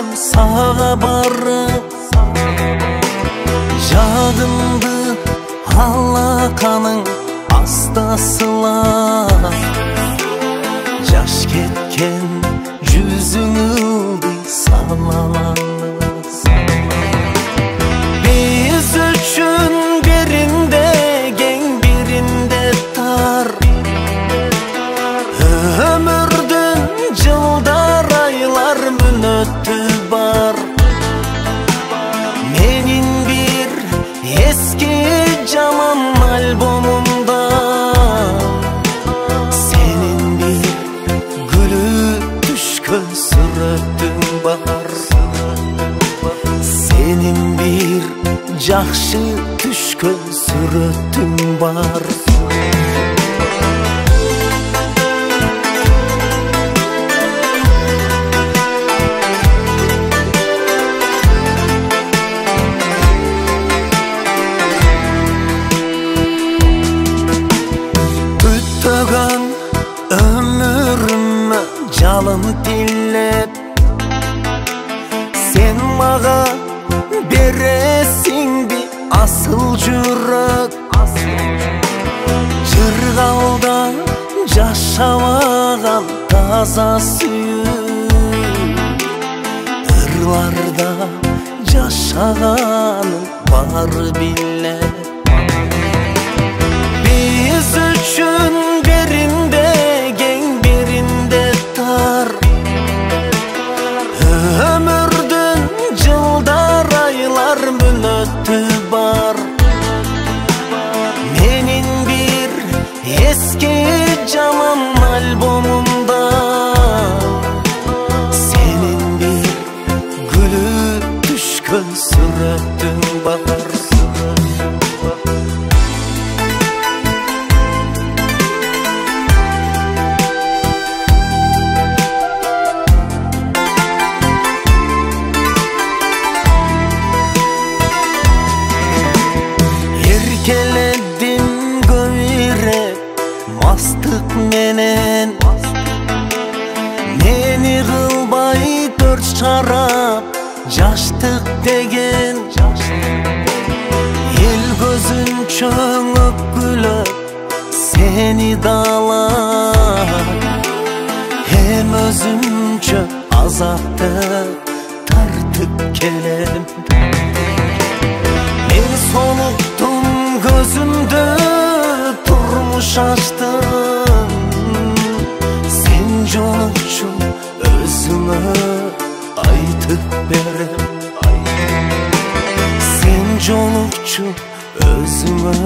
келем сага барып, жагымды алаканың астасылап, жаш кеткен жүзүңүлдү салаланып. Биз үчүн биринде кең, биринде тар, өмүрдүн жылдар, айлар, мүнөтү бар. Менин бир эски жаман альбомумда сенин бир күлүп түшкөн сүрөтүң бар. Сенин бир жакшы түшкөн сүрөтүң бар. Бүтөгөн өмүрүмө жалын тилеп, сен мага бересиңби асыл жүрөк. Жыргалда жашабаган таза сүйүү, ырларда жашаганың бары биле. Биз үчүн биринде кең, биринде тар, өмүрдүн жылдар, айлар, мүнөтү бар. Менин бир эски жаман альбомумда сенин бир күлүп түшкөн сүрөтүң бар. Erkeledim göyrep mastык менен, мени кылбай төрт шарап жаштык деген. Эл көзүн чөңөп күлөп сени даалап, эм өзүмчө азапты тартып келем. Мен сонуктум көзүмдө турмуш ачтым, сен жонучу өзүңө айтып берем. Sen жонучу өзүңө